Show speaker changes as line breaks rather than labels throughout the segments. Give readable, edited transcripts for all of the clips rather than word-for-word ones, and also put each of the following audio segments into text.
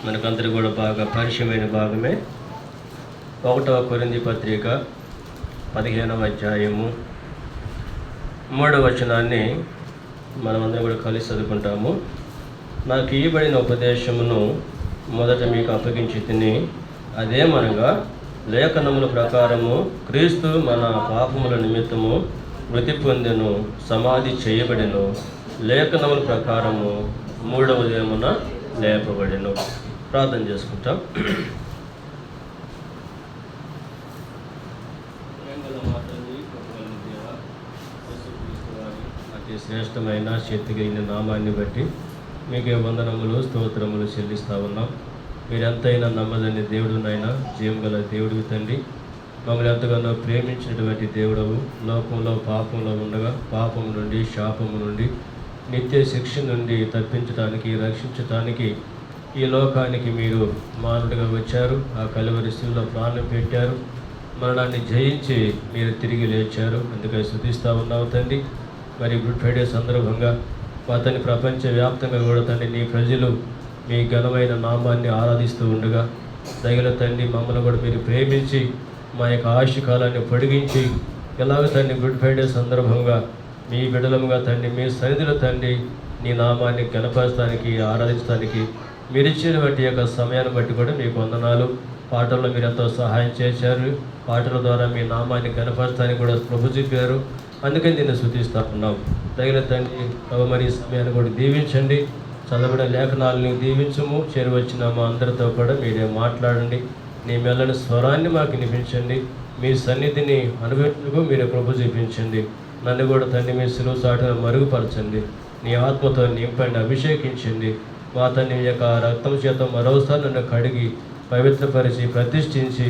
మనకందరికీ కూడా బాగా పరిచయమైన భాగమే 1వ కొరింథీ పత్రిక 15వ అధ్యాయము 3వ వచనాన్ని మనమందరం కూడా కలిసి చదువుకుంటాము. నాకు ఇవ్వబడిన ఉపదేశమును మొదట మీకు అప్పగించి తిని, అదేమనగా లేఖనముల ప్రకారము క్రీస్తు మన పాపముల నిమిత్తము మృతి పొందెను, సమాధి చేయబడెను, లేఖనముల ప్రకారము 3వ దినమున లేపబడెను. ప్రార్థన చేసుకుంటాం. అతి శ్రేష్టమైన శక్తి కలిగిన నామాన్ని బట్టి మీకే వందనములు స్తోత్రములు చెల్లిస్తూ ఉన్నాం. మీరెంతైనా నమ్మదని దేవుడునైనా జీవం గల దేవుడివి తండ్రి, మమ్మల్ని ఎంతగానో ప్రేమించినటువంటి దేవుడవు. లోకంలో పాపంలో ఉండగా పాపం నుండి శాపము నుండి నిత్య శిక్ష నుండి తప్పించడానికి రక్షించడానికి ఈ లోకానికి మీరు మానవుడిగా వచ్చారు. ఆ కలువరి శిలువలో ప్రాణం పెట్టారు. మరణాన్ని జయించి మీరు తిరిగి లేచారు. అందుకని స్తుతిస్తూ ఉన్నావు తండ్రి. మరి గుడ్ ఫ్రైడే సందర్భంగా అతని ప్రపంచవ్యాప్తంగా కూడా తండ్రి నీ ప్రజలు మీ ఘనమైన నామాన్ని ఆరాధిస్తూ ఉండగా దయగల తండ్రి మమ్మల్ని కూడా మీరు ప్రేమించి మా యొక్క ఆయుష్కాలాన్ని పొడిగించి ఎలాగ తండ్రి గుడ్ ఫ్రైడే సందర్భంగా మీ బిడలముగా తండ్రి మీ సన్నిధిలో తండ్రి నీ నామాన్ని గణపరచడానికి ఆరాధించడానికి మీరు ఇచ్చినటువంటి యొక్క సమయాన్ని బట్టి కూడా మీకు వందనాలు. పాటల్లో మీరు ఎంతో సహాయం చేశారు. పాటల ద్వారా మీ నామాన్ని గణపరచడానికి కూడా ప్రభు చెప్పారు. అందుకని దీన్ని స్తుతిస్తూ ఉన్నాం. తగిన తండ్రి మరి సమయాన్ని కూడా దీవించండి. చదవబడిన లేఖనాలను దీవించము. చేరువచ్చిన మా అందరితో కూడా మీరే మాట్లాడండి. నీ మెల్లని స్వరాన్ని మాకు వినిపించండి. మీ సన్నిధిని అనుభవించుకు మీరే ప్రభు చూపించండి. నన్ను కూడా తండ్రి మీ సులువు సాటును మరుగుపరచండి. నీ ఆత్మతో నింపండి, అభిషేకించండి. మా తండ్రి యొక్క రక్తం చేత మరోసారి నన్ను కడిగి పవిత్రపరిచి ప్రతిష్ఠించి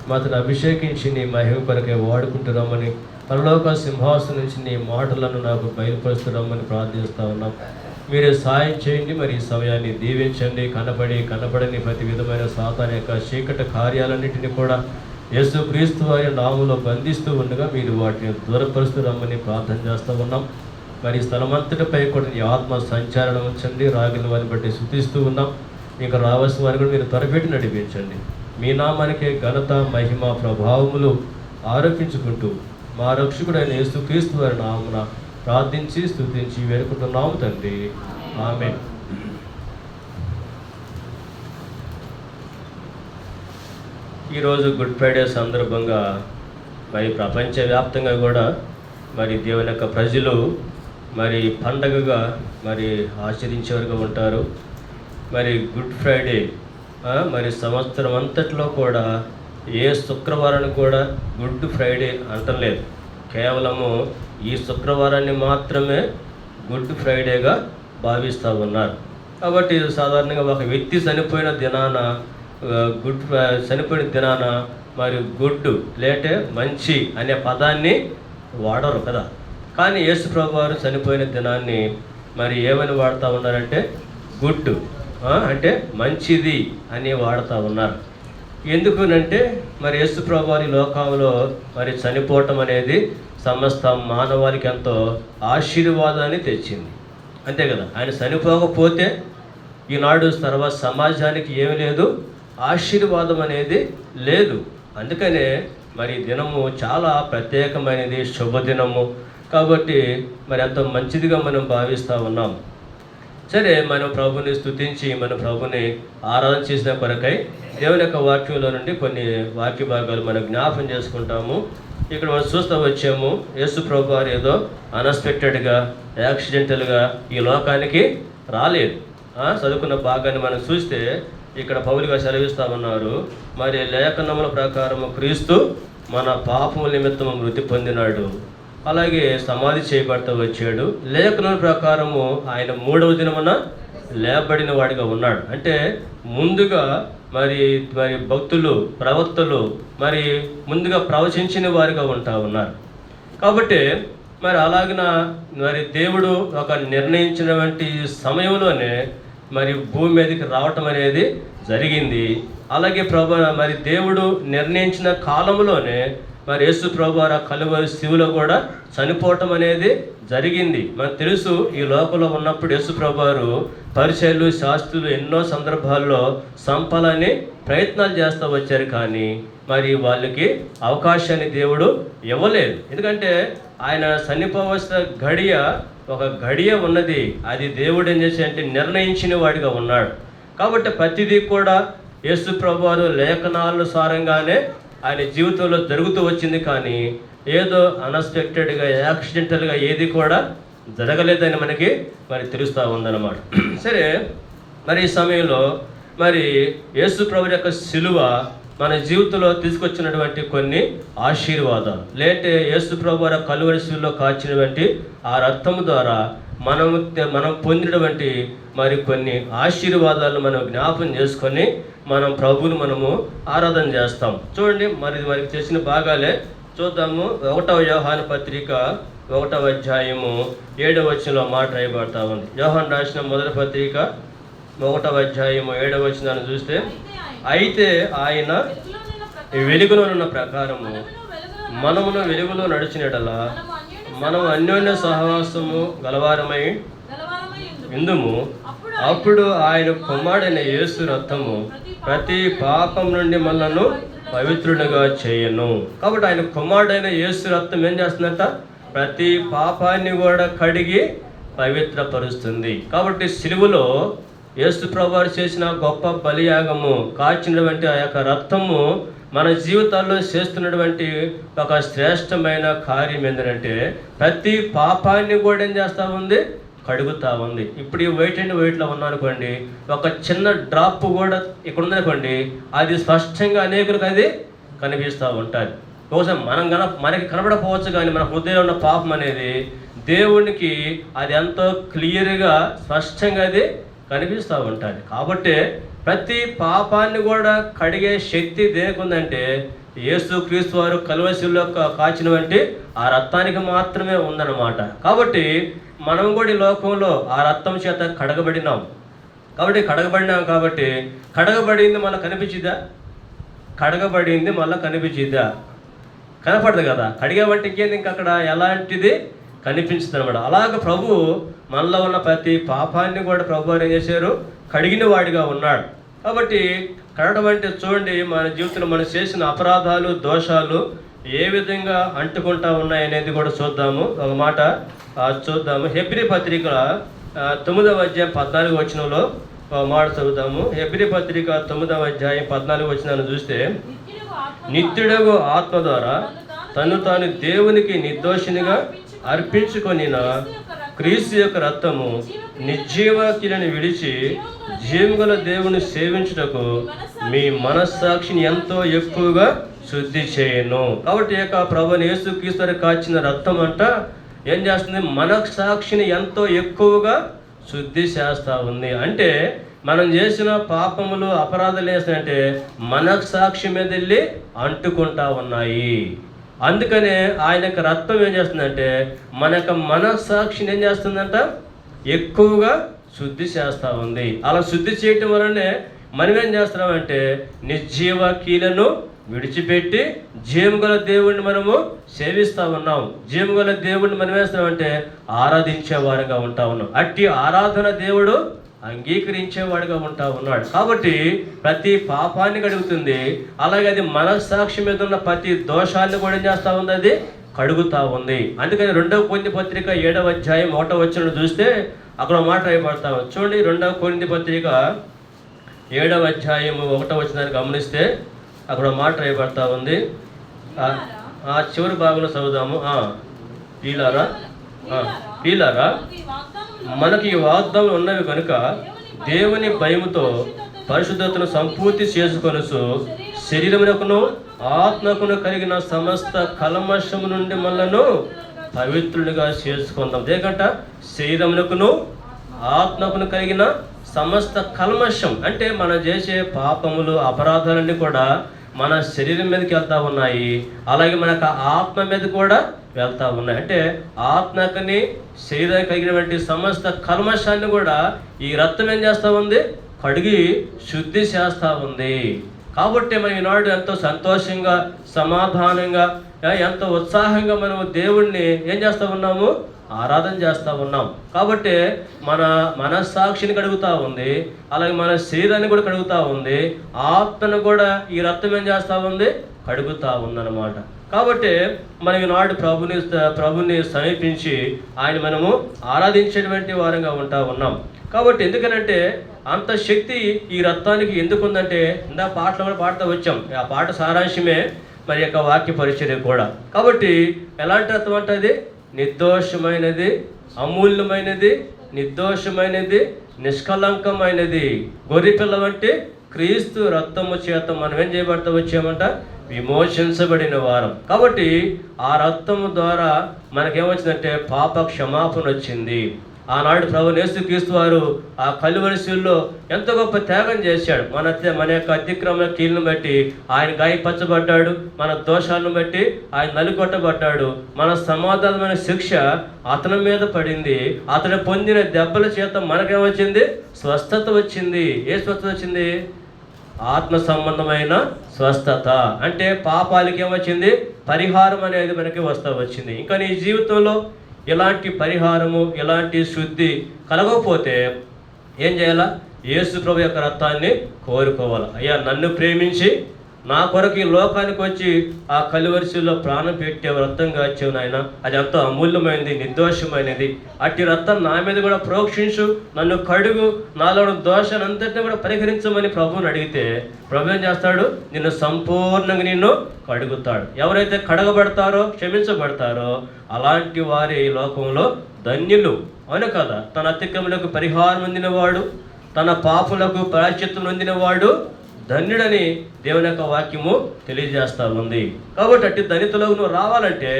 మాతను అభిషేకించి నీ మహిమ కొరకే వాడుకుంటున్నామని పరలోక సింహాసనం నుంచి నీ మాటలను నాకు బయలుపరుస్తున్నామని ప్రార్థిస్తూ ఉన్నాం. మీరే సాయం చేయండి. మరి ఈ సమయాన్ని దీవించండి. కనపడని ప్రతి విధమైన సాతాను యొక్క చీకటి కార్యాలన్నింటినీ కూడా యేసుక్రీస్తు వారి నామములో బంధిస్తూ ఉండగా మీరు వాటిని దూరపరుస్తున్నామని ప్రార్థన చేస్తూ ఉన్నాం. మరి స్థలమంతటిపై కూడా నీ ఆత్మ సంచారణం ఉంచండి. రాగిన వారిని బట్టి స్తుతిస్తూ ఉన్నాం. ఇంకా రావాల్సిన వారిని కూడా మీరు త్వరపెట్టి నడిపించండి. మీ నామానికే ఘనత మహిమ ప్రభావములు ఆరోపించుకుంటూ మా రక్షకుడైన యేసుక్రీస్తు వారి నామమున ప్రార్థించి స్తుతించి వేడుకుంటున్నాము తండ్రి. ఆమేన్. ఈరోజు గుడ్ ఫ్రైడే సందర్భంగా మరి ప్రపంచవ్యాప్తంగా కూడా మరి దేవుని యొక్క ప్రజలు మరి పండగగా మరి ఆచరించేవారుగా ఉంటారు. మరి గుడ్ ఫ్రైడే మరి సంవత్సరం అంతట్లో కూడా ఏ శుక్రవారాన్ని కూడా గుడ్ ఫ్రైడే అంటలేదు. కేవలము ఈ శుక్రవారాన్ని మాత్రమే గుడ్ ఫ్రైడేగా భావిస్తూ ఉన్నారు. కాబట్టి సాధారణంగా ఒక వ్యక్తి చనిపోయిన దినాన మరి గుడ్ లేటే మంచి అనే పదాన్ని వాడరు కదా. కానీ యేసు ప్రభు వారు చనిపోయిన దినాన్ని మరి ఏమని వాడుతూ ఉన్నారంటే గుడ్ అంటే మంచిది అని వాడుతూ ఉన్నారు. ఎందుకునంటే మరి యేసు ప్రభు వారి లోకంలో మరి చనిపోవటం అనేది సమస్త మానవాళికి ఎంతో ఆశీర్వాదాన్ని తెచ్చింది. అంతే కదా. ఆయన చనిపోకపోతే ఈనాడు సర్వ సమాజానికి ఏమి లేదు, ఆశీర్వాదం అనేది లేదు. అందుకనే మరి దినము చాలా ప్రత్యేకమైనది, శుభదినము. కాబట్టి మరి ఎంతో మంచిదిగా మనం భావిస్తూ ఉన్నాం. సరే, మనం ప్రభుని స్తుతించి మన ప్రభుని ఆరాధన చేసిన కొరకై దేవుని యొక్క వాక్యంలో నుండి కొన్ని వాక్య భాగాలు మనం జ్ఞాపం చేసుకుంటాము. ఇక్కడ మనం చూస్తూ వచ్చాము, యేసు ప్రభు వారు ఏదో అన్ఎక్స్పెక్టెడ్గా యాక్సిడెంటల్గా ఈ లోకానికి రాలేదు. చదువుకున్న భాగాన్ని మనం చూస్తే ఇక్కడ పౌలుగా సెలవిస్తూ ఉన్నారు. మరి లేఖనముల ప్రకారము క్రీస్తు మన పాపముల నిమిత్తము మృతి పొందినాడు, అలాగే సమాధి చేయబడుతూ వచ్చాడు. లేఖనముల ప్రకారము ఆయన 3వ దినమున లేపబడిన వాడిగా ఉన్నాడు. అంటే ముందుగా మరి భక్తులు ప్రవక్తలు మరి ముందుగా ప్రవచించిన వారిగా ఉంటా ఉన్నారు. కాబట్టి మరి అలాగిన మరి దేవుడు ఒక నిర్ణయించినటువంటి సమయంలోనే మరి భూమి మీదకి రావటం అనేది జరిగింది. అలాగే మరి దేవుడు నిర్ణయించిన కాలంలోనే మరి యేసు ప్రభువారు కలువరి శిలువలో కూడా చనిపోవటం అనేది జరిగింది. మనకు తెలుసు, ఈ లోకంలో ఉన్నప్పుడు యేసు ప్రభువారు పరిచయులు, శాస్త్రులు ఎన్నో సందర్భాల్లో సంపాలని ప్రయత్నాలు చేస్తూ వచ్చారు, కానీ మరి వాళ్ళకి అవకాశాన్ని దేవుడు ఇవ్వలేదు. ఎందుకంటే ఆయన చనిపోవలసిన గడియ, ఒక గడియ ఉన్నది, అది దేవుడు ఏం చేసి అంటే నిర్ణయించిన వాడిగా ఉన్నాడు. కాబట్టి ప్రతిదీ కూడా యేసు ప్రభువారు లేఖనాల సారంగానే ఆయన జీవితంలో జరుగుతూ వచ్చింది, కానీ ఏదో అన్ఎక్స్పెక్టెడ్గా, యాక్సిడెంటల్గా ఏది కూడా జరగలేదని మనకి మరి తెలుస్తూ ఉందన్నమాట. సరే, మరి ఈ సమయంలో మరి యేసు ప్రభు యొక్క శిలువ మన జీవితంలో తీసుకొచ్చినటువంటి కొన్ని ఆశీర్వాదాలు, లేదంటే యేసు ప్రభు వారి కలువరి శిలువలో కాచినటువంటి ఆ రక్తము ద్వారా మనం పొందినటువంటి మరి కొన్ని ఆశీర్వాదాలను మనం జ్ఞాపం చేసుకొని మనం ప్రభువుని మనము ఆరాధన చేస్తాం. చూడండి, మరి వారికి చేసిన భాగాలే చూద్దాము. 1వ యోహాను పత్రిక 1వ అధ్యాయము 7వ వచనంలో మాట రాయబడతా ఉంది. యోహాను రాసిన మొదటి పత్రిక 1వ అధ్యాయము 7వ వచనాన్ని చూస్తే, అయితే ఆయన వెలుగులో ఉన్న ప్రకారము మనమును వెలుగులో నడిచినట్లా మనం అన్యోన్య సహవాసము గలవారమై ఇందుము. అప్పుడు ఆయన కుమారుడైన యేసు రక్తము ప్రతి పాపం నుండి మనలను పవిత్రునిగా చేయను. కాబట్టి ఆయన కుమారుడైన యేసు రక్తం ఏం చేస్తుందంట? ప్రతి పాపాన్ని కూడా కడిగి పవిత్రపరుస్తుంది. కాబట్టి సిలువలో యేసు ప్రభువారు చేసిన గొప్ప బలియాగము, కాచినటువంటి ఆ యొక్క రక్తము మన జీవితాల్లో చేస్తున్నటువంటి ఒక శ్రేష్టమైన కార్యం ఏంటంటే ప్రతి పాపాన్ని కూడా ఏం చేస్తూ ఉంది? కడుగుతూ ఉంది. ఇప్పుడు ఈ వైట్ అండ్ వైట్లో ఉన్నానుకోండి, ఒక చిన్న డ్రాప్ కూడా ఇక్కడ ఉందనుకోండి, అది స్పష్టంగా అనేకులకు అది కనిపిస్తూ ఉంటుంది. బహుశా మనకి కనబడకపోవచ్చు, కానీ మన హృదయంలో ఉన్న పాపం అనేది దేవునికి అది ఎంతో క్లియర్గా స్పష్టంగా అది కనిపిస్తూ ఉంటుంది. కాబట్టి ప్రతి పాపాన్ని కూడా కడిగే శక్తి దేనికి ఉందంటే యేసు క్రీస్తు వారు కలువరి శిలువలో కాచినటువంటి ఆ రక్తానికి మాత్రమే ఉందన్నమాట. కాబట్టి మనం కూడా ఈ లోకంలో ఆ రక్తం చేత కడగబడినాం. కాబట్టి కడగబడింది మళ్ళీ కనిపించిద్దా? కడగబడింది మళ్ళీ కనిపించిద్దా? కనపడదు కదా. కడిగబట్టి ఇంకేంది, ఇంక అక్కడ ఎలాంటిది కనిపించదు అనమాట. అలాగ ప్రభు మనలో ఉన్న ప్రతి పాపాన్ని కూడా ప్రభు ఏం చేశారు? కడిగిన వాడిగా ఉన్నాడు. కాబట్టి కడగడం అంటే చూడండి, మన జీవితంలో మనం చేసిన అపరాధాలు, దోషాలు ఏ విధంగా అంటుకుంటా ఉన్నాయనేది కూడా చూద్దాము. ఒక మాట చూద్దాము. హెబ్రీ పత్రిక 9వ అధ్యాయం 14వ వచనంలో మాట చదువుతాము. హెబ్రీ పత్రిక 9వ అధ్యాయం 14వ వచనాన్ని చూస్తే, నిత్యుడగు ఆత్మ ద్వారా తను తాను దేవునికి నిర్దోషినిగా అర్పించుకొనిన క్రీస్తు యొక్క రక్తము నిర్జీవకిలను విడిచి జీవగల దేవుని సేవించుటకు మీ మనస్సాక్షిని ఎంతో ఎక్కువగా శుద్ధి చేయను. కాబట్టి యొక్క ప్రభుని యేసు క్రీస్తు కాచిన రక్తం అంట ఏం చేస్తుంది? మనస్సాక్షిని ఎంతో ఎక్కువగా శుద్ధి చేస్తూ ఉంది. అంటే మనం చేసిన పాపములు, అపరాధాలు వేస్తాయంటే మనస్సాక్షి మీద వెళ్ళి అంటుకుంటా ఉన్నాయి. అందుకనే ఆయన యొక్క రక్తం ఏం చేస్తుందంటే మన యొక్క మనస్సాక్షిని ఏం చేస్తుందంట? ఎక్కువగా శుద్ధి చేస్తూ ఉంది. అలా శుద్ధి చేయటం వలనే మనం ఏం చేస్తున్నామంటే నిర్జీవ కీలను విడిచిపెట్టి జీవగల దేవుడిని మనము సేవిస్తూ ఉన్నాం. జీవగల దేవుడిని మనం వేస్తున్నామంటే ఆరాధించే వారిగా ఉంటా ఉన్నాం. అట్టి ఆరాధన దేవుడు అంగీకరించేవాడిగా ఉంటా ఉన్నాడు. కాబట్టి ప్రతి పాపాన్ని కడుగుతుంది. అలాగే అది మనస్సాక్షి మీద ఉన్న ప్రతి దోషాన్ని కూడా ఏం చేస్తూ ఉంది? అది కడుగుతూ ఉంది. అందుకని 2వ కొరింథీ పత్రిక 7వ అధ్యాయం 1వ వచనం చూస్తే అక్కడ మాట రాయబడతాము. చూడండి, 2వ కొరింథీ పత్రిక 7వ అధ్యాయం 1వ వచనాన్ని గమనిస్తే అక్కడ మాట రాయబడతా ఉంది. ఆ చివరి భాగంలో చదువుదాము. ప్రియులారా, మనకి ఈ వాగ్దానాలు ఉన్నవి కనుక దేవుని భయముతో పరిశుద్ధతను సంపూర్తి చేసుకొనుచు శరీరమునకును ఆత్మకును కలిగిన సమస్త కల్మషము నుండి మనలను పవిత్రునిగా చేసుకుందాం. దేకంట శరీరమునకును ఆత్మకును కలిగిన సమస్త కల్మషం అంటే మనం చేసే పాపములు, అపరాధాలన్నీ కూడా మన శరీరం మీదకి వెళ్తూ ఉన్నాయి. అలాగే మనకు ఆత్మ మీద కూడా వెళ్తూ ఉన్నాయి. అంటే ఆత్మకని శరీరానికి కలిగినటువంటి సమస్త కల్మషాన్ని కూడా ఈ రక్తం ఏం చేస్తూ ఉంది? కడిగి శుద్ధి చేస్తూ ఉంది. కాబట్టి మనం ఈనాడు ఎంతో సంతోషంగా, సమాధానంగా ఎంత ఉత్సాహంగా మనము దేవుణ్ణి ఏం చేస్తూ ఉన్నాము, ఆరాధన చేస్తూ ఉన్నాం. కాబట్టి మన మనస్సాక్షిని కడుగుతూ ఉంది, అలాగే మన శరీరాన్ని కూడా కడుగుతూ ఉంది, ఆత్మను కూడా ఈ రక్తం ఏం చేస్తూ ఉంది, కడుగుతూ ఉందన్నమాట. కాబట్టి మనకి నాడు ప్రభుని సమీపించి ఆయన మనము ఆరాధించేటువంటి వారంగా ఉంటా ఉన్నాం. కాబట్టి ఎందుకనంటే అంత శక్తి ఈ రక్తానికి ఎందుకు ఉందంటే ఇందా పాటలు కూడా పాడుతూ వచ్చాం. ఆ పాట సారాంశమే మరి యొక్క వాక్య పరిచర్య కూడా. కాబట్టి ఎలాంటి రక్తం అంటే అది నిర్దోషమైనది, అమూల్యమైనది, నిర్దోషమైనది, నిష్కలంకమైనది, గొర్రెపిల్ల వంటి క్రీస్తు రక్తము చేత మనం ఏం చేయబడతా వచ్చామంట, విమోచించబడిన వారం. కాబట్టి ఆ రక్తము ద్వారా మనకేమొచ్చిందంటే పాప క్షమాపణ వచ్చింది. ఆనాడు ప్రభువు యేసుక్రీస్తు వారు ఆ కలువరిశిల్లో ఎంత గొప్ప త్యాగం చేశాడు. మన యొక్క అతిక్రమ కీళ్ళను బట్టి ఆయన గాయపరచబడ్డాడు, మన దోషాలను బట్టి ఆయన నలుగొట్టబడ్డాడు. మన సమాధానమైన శిక్ష అతని మీద పడింది. అతను పొందిన దెబ్బల చేత మనకేమొచ్చింది, స్వస్థత వచ్చింది. ఏ స్వస్థత వచ్చింది? ఆత్మ సంబంధమైన స్వస్థత. అంటే పాపాలకి ఏమొచ్చింది, పరిహారం అనేది మనకి వచ్చింది. ఇంకా నీ జీవితంలో ఇలాంటి పరిహారము, ఇలాంటి శుద్ధి కలగకపోతే ఏం చేయాలా? యేసు ప్రభు యొక్క రక్తాన్ని కోరుకోవాలి. అయ్యా, నన్ను ప్రేమించి నా కొరకు ఈ లోకానికి వచ్చి ఆ కలువరిశిలో ప్రాణం పెట్టే రక్తంగా వచ్చావు నాయన, అది ఎంతో అమూల్యమైనది, నిర్దోషమైనది. అట్టి రక్తం నా మీద కూడా ప్రోక్షించు, నన్ను కడుగు, నాలో దోషాన్ని అంతటిని కూడా పరిహరించమని ప్రభువుని అడిగితే ప్రభు ఏం చేస్తాడు? నిన్ను సంపూర్ణంగా నిన్ను కడుగుతాడు. ఎవరైతే కడగబడతారో, క్షమించబడతారో అలాంటి వారి ఈ లోకంలో ధన్యులు. అవును కదా? తన అతిక్రమలకు పరిహారం పొందినవాడు, తన పాపులకు ప్రాయశ్చిత్తం పొందినవాడు ధన్యుడని దేవుని యొక్క వాక్యము తెలియజేస్తూ ఉంది. కాబట్టి అట్టి ధన్యతలోకి నువ్వు రావాలంటే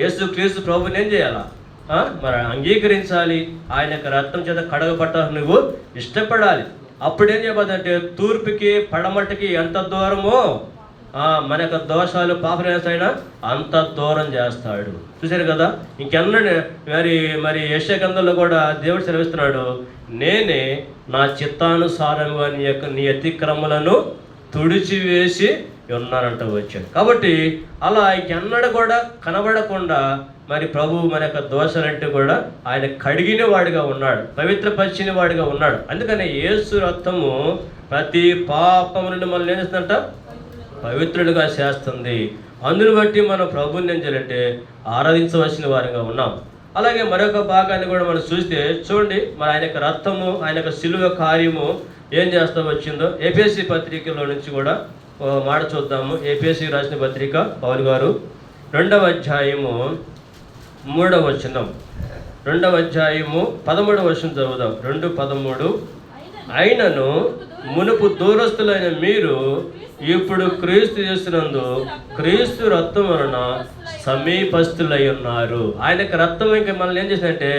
యేసుక్రీస్తు ప్రభుని ఏం చేయాలా? మరి అంగీకరించాలి. ఆయన యొక్క రక్తం చేత కడగబట్టాలని నువ్వు ఇష్టపడాలి. అప్పుడేం చేయబోదంటే తూర్పుకి పడమటికి ఎంత దూరమో మన యొక్క దోషాలు పాపనేసైనా అంత దూరం చేస్తాడు. చూశారు కదా? ఇంకెన్నడూ మరి యెషయా గ్రంథంలో కూడా దేవుడు సెలవిస్తున్నాడు, నేనే నా చిత్తానుసారంగా నీ అతిక్రమలను తుడిచివేసి ఉన్నానంట వచ్చాడు. కాబట్టి అలా ఇంకెన్నడూ కూడా కనబడకుండా మరి ప్రభు మన యొక్క దోషాలంటే కూడా ఆయన కడిగిన వాడిగా ఉన్నాడు, పవిత్రపరిచిన వాడిగా ఉన్నాడు. అందుకని యేసు రక్తము ప్రతి పాపము నుండి మనల్ని ఏం చేస్తుందంట, పవిత్రులుగా చేస్తుంది. అందుని బట్టి మనం ప్రభువుని ఏం చేయాలంటే ఆరాధించవలసిన వారిగా ఉన్నాం. అలాగే మరొక భాగాన్ని కూడా మనం చూస్తే చూడండి, మరి ఆయన యొక్క రక్తము, ఆయన యొక్క శిలువ కార్యము ఏం చేస్తూ వచ్చిందో ఎఫెసీ పత్రికలో నుంచి కూడా మాట చూద్దాము. ఎఫెసీ రాసిన పత్రిక పౌలు గారు 2వ అధ్యాయము 3వ వచనం, 2వ అధ్యాయము 13వ వచనం చదువుదాం. 2:13 అయినను మునుపు దూరస్తులైన మీరు ఇప్పుడు క్రీస్తు యేసునందు క్రీస్తు రక్తం వలన సమీపస్తులై ఉన్నారు. ఆయనకు రక్తం ఇంకా మనల్ని ఏం చేసిందంటే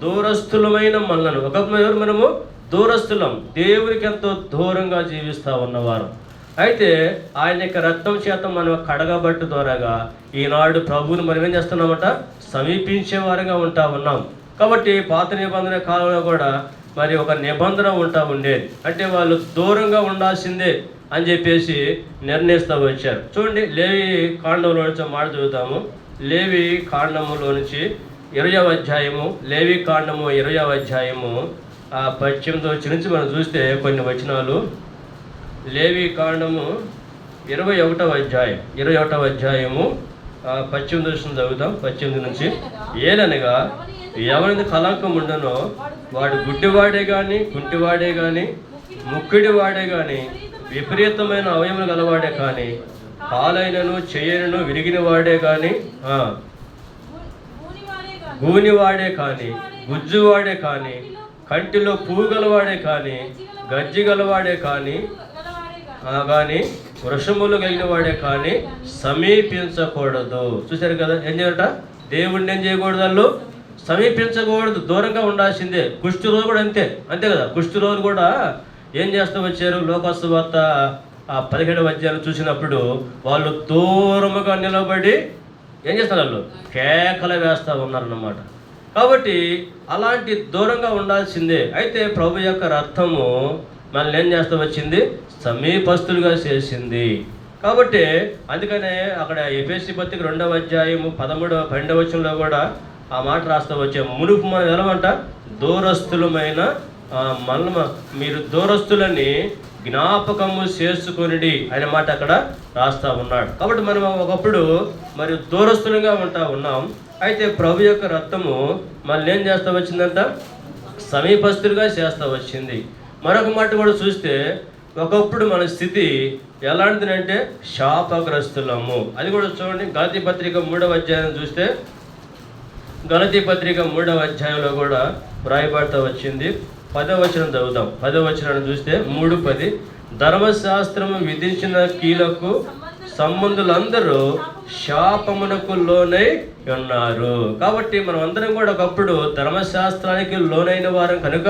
దూరస్తులమైన మనలను, ఒకప్పుడు మనము దూరస్తులం, దేవునికి ఎంతో దూరంగా జీవిస్తూ ఉన్నవారు. అయితే ఆయన యొక్క రక్తం చేత మనం కడగబట్టు ద్వారాగా ఈనాడు ప్రభువుని మనం ఏం చేస్తున్నామట, సమీపించే వారుగా ఉంటా ఉన్నాం. కాబట్టి పాత నిబంధన కాలంలో కూడా మరి ఒక నిబంధన ఉంటా ఉండేది, అంటే వాళ్ళు దూరంగా ఉండాల్సిందే అని చెప్పేసి నిర్ణయిస్తూ వచ్చారు. చూడండి, లేవి కాండంలో నుంచి మాట చదువుతాము. లేవి కాండములో నుంచి 20వ అధ్యాయము, లేవి కాండము 20వ అధ్యాయము 18వ వచ్చి నుంచి మనం చూస్తే కొన్ని వచనాలు. లేవి కాండము 21వ అధ్యాయము 18 చదువుతాం. 18 నుంచి ఏలనగా ఎవరిది కలంకం ఉండనో వాడు గుడ్డివాడే కానీ, కుంటివాడే కానీ, ముక్కిడివాడే కానీ, విపరీతమైన అవయములు గలవాడే కానీ, కాలైనను చేయనను విరిగిన వాడే కానీ, గూనివాడే కానీ, గుజ్జువాడే కానీ, కంటిలో పువ్వు గలవాడే కానీ, గజ్జి గలవాడే కానీ వృషములు కలిగిన వాడే కానీ సమీపించకూడదు. చూశారు కదా? ఏం చేయాలట? దేవుడిని ఏం చేయకూడదు, వాళ్ళు సమీపించకూడదు, దూరంగా ఉండాల్సిందే. కుష్ఠరోగులు కూడా అంతే కదా? కుష్ఠరోగులు కూడా ఏం చేస్తూ వచ్చారు? లోకసువార్త 17వ అధ్యాయం చూసినప్పుడు వాళ్ళు దూరముగా నిలబడి ఏం చేస్తారు? వాళ్ళు కేకలు వేస్తూ ఉన్నారన్నమాట. కాబట్టి అలాంటి దూరంగా ఉండాల్సిందే. అయితే ప్రభు యొక్క రక్తము మనల్ని ఏం చేస్తూ వచ్చింది? సమీపస్తులుగా చేసింది. కాబట్టి అందుకనే అక్కడ ఎఫెసీ పత్రిక 2వ అధ్యాయము 12వ వచనంలో కూడా ఆ మాట రాస్తూ వచ్చాము. మునుపు మనం ఎలామంట దూరస్తులమైన మీరు దూరస్తులని జ్ఞాపకము చేసుకొనిడి అనే మాట అక్కడ రాస్తా ఉన్నాడు. కాబట్టి మనం ఒకప్పుడు మరి దూరస్తులుగా ఉన్నాం. అయితే ప్రభు యొక్క రక్తము మనల్ని ఏం చేస్తా వచ్చిందంట, సమీపస్తులుగా చేస్తా వచ్చింది. మరొక మాట కూడా చూస్తే ఒకప్పుడు మన స్థితి ఎలాంటిదంటే శాపగ్రస్తులము. అది కూడా చూడండి, గలతీ పత్రిక 3వ అధ్యాయం చూస్తే గలతీ పత్రిక 3వ అధ్యాయంలో కూడా వ్రాయబడతా వచ్చింది. 10వ వచనం చదువుదాం. 10వ వచనాన్ని చూస్తే 3:10 ధర్మశాస్త్రము విధించిన కీలకు సంబంధులందరూ శాపమునకు లోనై ఉన్నారు. కాబట్టి మనం అందరం కూడా ఒకప్పుడు ధర్మశాస్త్రానికి లోనైన వారం కనుక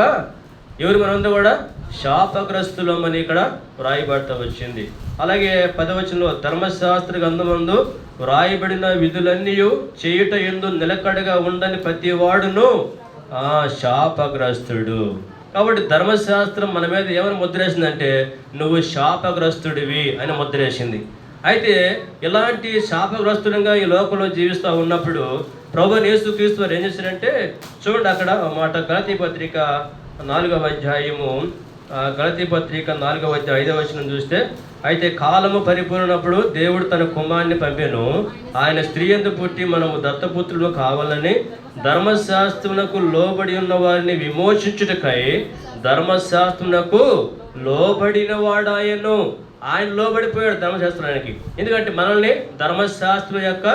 ఎవరు మనందరూ కూడా శాపగ్రస్తులమని ఇక్కడ వ్రాయబడతా వచ్చింది. అలాగే 10వ వచనంలో ధర్మశాస్త్ర గ్రంథమందు వ్రాయబడిన విధులన్నీ చేయుట యందు నిలకడగా ఉండని ప్రతి వాడును శాపగ్రస్తుడు. కాబట్టి ధర్మశాస్త్రం మన మీద ఏమని ముద్రేసిందంటే నువ్వు శాపగ్రస్తుడివి అని ముద్రేసింది. అయితే ఇలాంటి శాపగ్రస్తులంగా ఈ లోకంలో జీవిస్తూ ఉన్నప్పుడు ప్రభువు యేసుక్రీస్తు వారు ఏం చేశారంటే చూడండి, అక్కడ మాట గలతీ పత్రిక 4వ అధ్యాయము గలతీ పత్రిక 4వ అధ్యాయం 5వ వచనం చూస్తే, అయితే కాలము పరిపూర్ణప్పుడు దేవుడు తన కుమారుని పంపెను, ఆయన స్త్రీ యందు పుట్టి మనము దత్తపుత్రులు కావాలని ధర్మశాస్త్రమునకు లోబడి ఉన్న వారిని విమోచించుటకై ధర్మశాస్త్రమునకు లోబడిన వాడాయను. ఆయన లోబడిపోయాడు ధర్మశాస్త్రానికి. ఎందుకంటే మనల్ని ధర్మశాస్త్రం యొక్క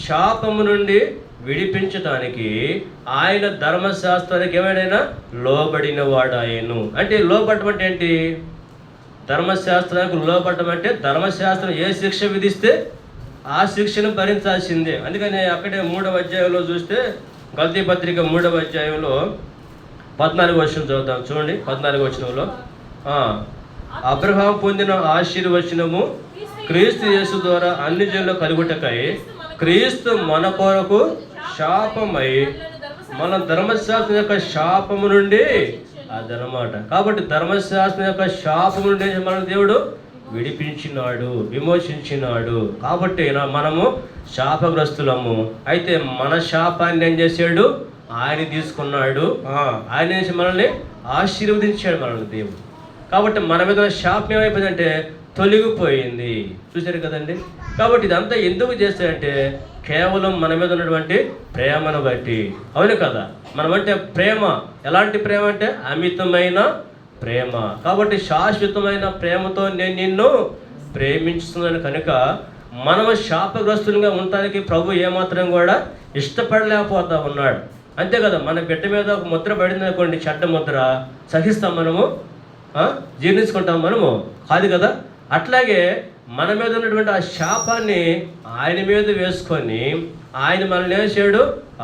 శాపము నుండి విడిపించడానికి ఆయన ధర్మశాస్త్రానికి ఏమైనా లోబడిన వాడాయను. అంటే లోబడటం అంటే ఏంటి? ధర్మశాస్త్రానికి లోబడటం అంటే ధర్మశాస్త్రం ఏ శిక్ష విధిస్తే ఆ శిక్షను భరించాల్సిందే. అందుకని అక్కడే 3వ అధ్యాయంలో చూస్తే గలతీ పత్రిక 3వ అధ్యాయంలో 14వ వచనం చదువుతాం. చూడండి, 14వ వచనంలో అబ్రహాము పొందిన ఆశీర్వచనము క్రీస్తు యేసు ద్వారా అన్ని జనులు కలుగుటకై క్రీస్తు మన కొరకు శాపమై మన ధర్మశాస్త్రం యొక్క శాపము నుండి అదనమాట. కాబట్టి ధర్మశాస్త్రం యొక్క శాపము నుండి మన దేవుడు విడిపించినాడు, విమోచించినాడు. కాబట్టి మనము శాపగ్రస్తులము. అయితే మన శాపాన్ని ఏం చేశాడు? ఆయన తీసుకున్నాడు. ఆయన మనల్ని ఆశీర్వదించాడు మనల్ని దేవుడు. కాబట్టి మన మీద శాపం ఏమైపోయిందంటే తొలగిపోయింది. చూశారు కదండి. కాబట్టి ఇదంతా ఎందుకు చేస్తాడంటే కేవలం మన మీద ఉన్నటువంటి ప్రేమను బట్టి. అవును కదా? మనమంటే ప్రేమ ఎలాంటి ప్రేమ అంటే అమితమైన ప్రేమ. కాబట్టి శాశ్వతమైన ప్రేమతో నేను నిన్ను ప్రేమించుతున్నాను కనుక మనము శాపగ్రస్తులుగా ఉండటానికి ప్రభు ఏమాత్రం కూడా ఇష్టపడలేకపోతా ఉన్నాడు. అంతే కదా, మన బిడ్డ మీద ఒక ముద్ర పడింది అనుకోండి, చెడ్డ ముద్ర, సహిస్తాం మనము? జీర్ణించుకుంటాం మనము? కాదు కదా. అట్లాగే మన మీద ఉన్నటువంటి ఆ శాపాన్ని ఆయన మీద వేసుకొని ఆయన మనల్ని వేసాడు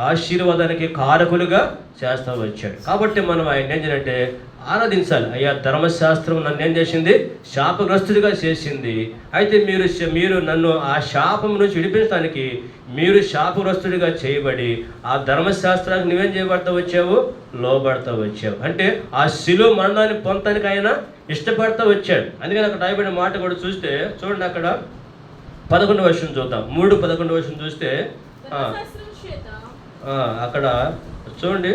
ఆశీర్వాదానికి కారకులుగా చేస్తూ వచ్చాడు. కాబట్టి మనం ఆయన ఏం చేయాలంటే ఆరాధించాలి. అయ్యా, ధర్మశాస్త్రం నన్ను ఏం చేసింది? శాపగ్రస్తుడిగా చేసింది. అయితే మీరు నన్ను ఆ శాపం నుంచి విడిపించడానికి మీరు శాపగ్రస్తుడిగా చేయబడి ఆ ధర్మశాస్త్రానికి నువ్వేం చేయబడతా వచ్చావు? లోబడతా వచ్చావు. అంటే ఆ శిలువ మరణాన్ని పొందడానికి ఆయన ఇష్టపడతా వచ్చాడు. అందుకని అక్కడ రాయబడిన మాట కూడా చూస్తే చూడండి, అక్కడ 11వ వచనం చూద్దాం. 3:11వ వచనం చూస్తే అక్కడ చూడండి,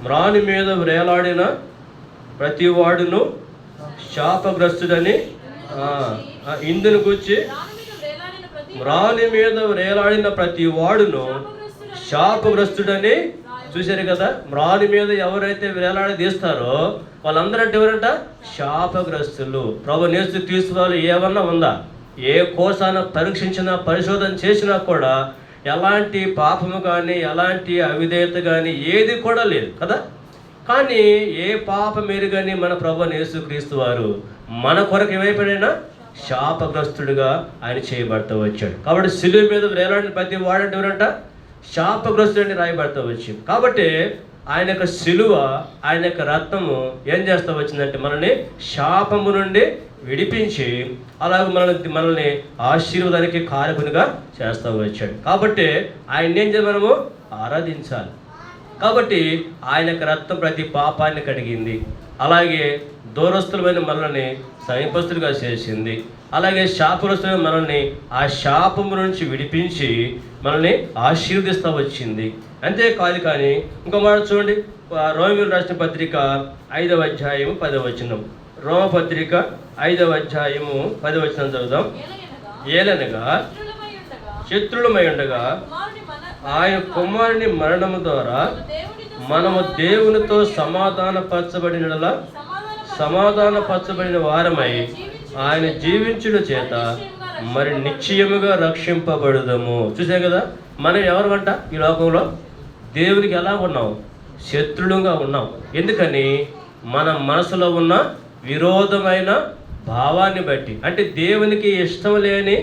మ్రాని మీద వేలాడిన ప్రతి వాడును శాపగ్రస్తుడని ఇందును గురించి మ్రాని మీద వేలాడిన ప్రతి వాడును శాపగ్రస్తుడని. చూశారు కదా, మ్రాని మీద ఎవరైతే వేలాడి తీస్తారో వాళ్ళందరూ అంటే ఎవరంట? శాపగ్రస్తులు. ప్రభు యేసుక్రీస్తు వాళ్ళు ఏమన్నా ఉందా? ఏ కోసాన పరీక్షించినా పరిశోధన చేసినా కూడా ఎలాంటి పాపము కానీ ఎలాంటి అవిధేయత కానీ ఏది కూడా లేదు కదా. కానీ ఏ పాపం ఎరుగని మన ప్రభు యేసుక్రీస్తు వారు మన కొరకు ఏమైపోయినా శాపగ్రస్తుడిగా ఆయన చేయబడతా వచ్చాడు. కాబట్టి శిలువ మీద వేలాడిన ప్రతి వాడంటే ఎవరంట? శాపగ్రస్తుడిని రాయబడతా వచ్చింది. కాబట్టి ఆయన యొక్క శిలువ, ఆయన యొక్క రక్తము ఏం చేస్తూ వచ్చిందంటే మనల్ని శాపము నుండి విడిపించి అలాగే మనల్ని ఆశీర్వాదానికి కారకునిగా చేస్తూ వచ్చాడు. కాబట్టి ఆయన ఏం చేయాలి? మనము ఆరాధించాలి. కాబట్టి ఆయన యొక్క రక్తం ప్రతి పాపాన్ని కడిగింది. అలాగే దూరస్తులమైన మనల్ని సమీపస్తులుగా చేసింది. అలాగే శాపగ్రస్తులైన మనల్ని ఆ శాపము నుంచి విడిపించి మనల్ని ఆశీర్వదిస్తూ వచ్చింది. అంతేకాదు కానీ ఇంకో మాట చూడండి, రోమీయులకు రాసిన పత్రిక 5వ అధ్యాయము 10వ వచనం. రోమపత్రిక 5వ అధ్యాయము 10వ వచనం చదువుదాం. ఏలనగా శత్రులమై ఉండగా ఆయన కుమారుని మరణము ద్వారా మనము దేవునితో సమాధానపరచబడిన వారమై ఆయన జీవించుట చేత మరి నిశ్చయముగా రక్షింపబడుదము. చూసే కదా, మనం ఎవరమంట ఈ లోకంలో దేవునికి ఎలా ఉన్నాం? శత్రులుగా ఉన్నాం. ఎందుకని? మన మనసులో ఉన్న విరోధమైన భావాన్ని బట్టి. అంటే దేవునికి ఇష్టం లేని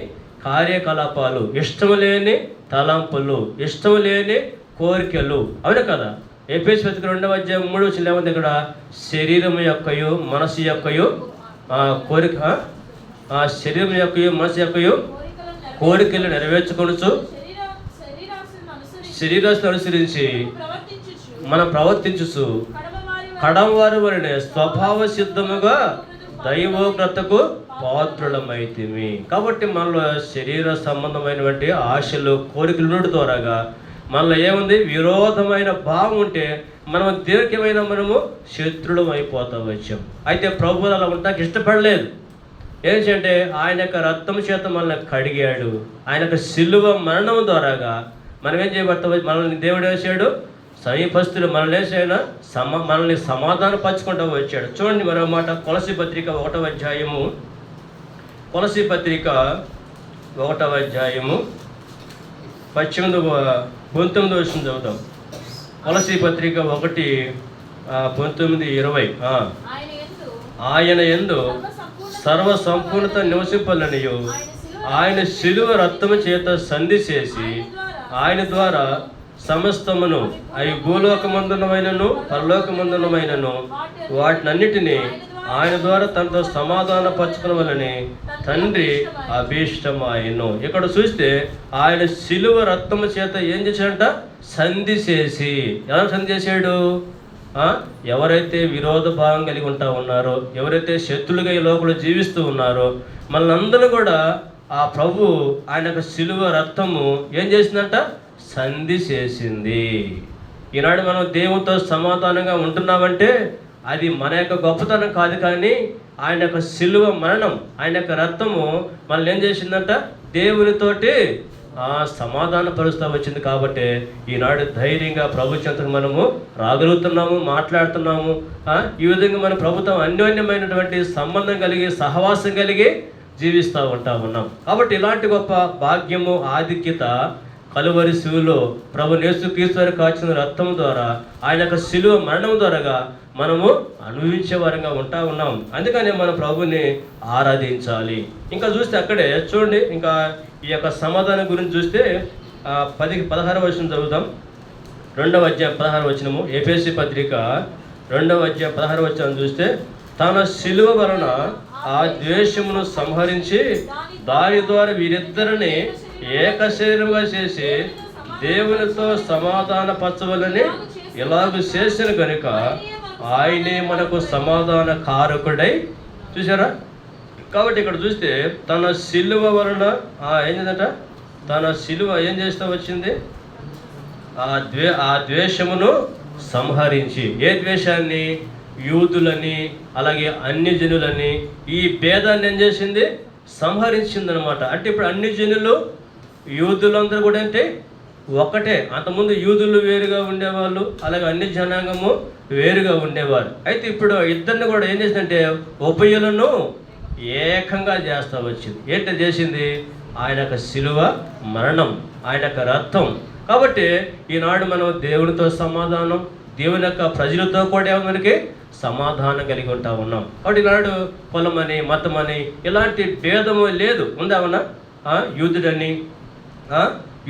కార్యకలాపాలు, ఇష్టం లేని తలంపులు, ఇష్టం లేని కోరికలు, అవును కదా. ఎఫెసీయులకు పత్రిక 2వ అధ్యాయం 3వ వచనంలో ఏముంది? ఇక్కడ శరీరం యొక్కయు మనసు యొక్కయు కోరిక, శరీరం యొక్కయు మనసు యొక్కయు కోరికలు నెరవేర్చుకొనుచు శరీరాన్ని అనుసరించి మనం ప్రవర్తించుచు కడమవారి వలనే స్వభావ సిద్ధముగా దైవోగ్రతకు పాత్రులమైతిమి. కాబట్టి మనలో శరీర సంబంధమైనటువంటి ఆశలు, కోరికలు ఉండడం ద్వారాగా మనలో ఏముంది? విరోధమైన భావం ఉంటే మనం దీర్ఘమైన మనము శత్రులం అయిపోతా వచ్చాం. అయితే ప్రభువు అలా ఉండటానికి ఇష్టపడలేదు. ఏంటంటే ఆయన యొక్క రక్తం చేత మనల్ని కడిగాడు. ఆయన యొక్క సిలువ మరణం ద్వారాగా మనం ఏం చేయబడతాం? మనల్ని దేవుడు వేసాడు సమీపస్తులు, మనల్ని సమాధానపరచుకుంటూ వచ్చాడు. చూడండి మరో మాట, కొలసీ పత్రిక 1వ అధ్యాయము 1వ అధ్యాయము 19వ వచనం చదువుతాం. కొలసీ పత్రిక 1:19-20. ఆయన యందు సర్వ సంపూర్ణత నివసింపాలనియు ఆయన శిలువ రక్తము చేత సంధి చేసి ఆయన ద్వారా సమస్తమును అవి భూలోకమందునమైనను పరలోకమందునమైనను వాటినన్నిటినీ ఆయన ద్వారా తనతో సమాధానపరచుకునవలని తండ్రి అభీష్టమాయను. ఇక్కడ చూస్తే ఆయన శిలువ రక్తము చేత ఏం చేశాడంట? సంధి చేసి. ఎలా సంధి చేశాడు? ఎవరైతే విరోధ భావం కలిగి ఉంటా ఉన్నారో, ఎవరైతే శత్రులుగా ఈ లోకంలో జీవిస్తూ ఉన్నారో, మనందరూ కూడా ఆ ప్రభు ఆయన యొక్క శిలువ రక్తము ఏం చేసిందంట? సంధి చేసింది. ఈనాడు మనం దేవునితో సమాధానంగా ఉంటున్నామంటే అది మన యొక్క గొప్పతనం కాదు, కానీ ఆయన యొక్క శిలువ మరణం, ఆయన యొక్క రక్తము మనల్ని ఏం చేసిందంట? దేవునితోటి సమాధానపరుస్తూ వచ్చింది. కాబట్టి ఈనాడు ధైర్యంగా ప్రభు చెంతకు మనము రాగలుగుతున్నాము, మాట్లాడుతున్నాము. ఈ విధంగా మన ప్రభుత్వం అన్యోన్యమైనటువంటి సంబంధం కలిగి, సహవాసం కలిగి జీవిస్తూ ఉన్నాం. కాబట్టి ఇలాంటి గొప్ప భాగ్యము, ఆధిక్యత కలువరి శిలువలో ప్రభు యేసుక్రీస్తు వారు కాచిన రక్తం ద్వారా, ఆయన యొక్క శిలువ మరణం ద్వారాగా మనము అనుభవించే వారంగా ఉన్నాం. అందుకని మనం ప్రభుని ఆరాధించాలి. ఇంకా చూస్తే అక్కడే చూడండి, ఇంకా ఈ యొక్క సమాధానం గురించి చూస్తే 10-16 వచనం చదువుతాం. 2వ అధ్యాయం 16 వచనము. ఎఫెసీ పత్రిక 2వ అధ్యాయం 16 వచనం చూస్తే, తన శిలువ వలన ఆ ద్వేషమును సంహరించి దాని ద్వారా వీరిద్దరిని ఏక శరీరముగా చేసి దేవునితో సమాధానపరచవలని ఇలాగ చేసిన కనుక ఆయనే మనకు సమాధాన కారకుడై. చూసారా? కాబట్టి ఇక్కడ చూస్తే తన శిలువ వలన ఏం చేద్దంట? తన శిలువ ఏం చేస్తూ వచ్చింది? ఆ ద్వేషమును సంహరించి. ఏ ద్వేషాన్ని? యూదులని అలాగే అన్ని జనులని, ఈ భేదాన్ని ఏం చేసింది? సంహరించింది అనమాట. అంటే ఇప్పుడు అన్ని జనులు, యూదులందరూ కూడా అంటే ఒకటే. అంతకుముందు యూదులు వేరుగా ఉండేవాళ్ళు, అలాగే అన్ని జనాంగము వేరుగా ఉండేవారు. అయితే ఇప్పుడు ఇద్దరిని కూడా ఏం చేసిందంటే ఉభయులను ఏకంగా చేస్తూ వచ్చింది. ఏంటో చేసింది? ఆయన యొక్క శిలువ మరణం, ఆయన యొక్క రక్తం. కాబట్టి ఈనాడు మనం దేవునితో సమాధానం, దేవుని యొక్క ప్రజలతో కూడా మనకి సమాధానం కలిగి ఉన్నాం. కాబట్టి ఈనాడు కులమని, మతమని ఇలాంటి భేదము లేదు. ఉందామన్నా?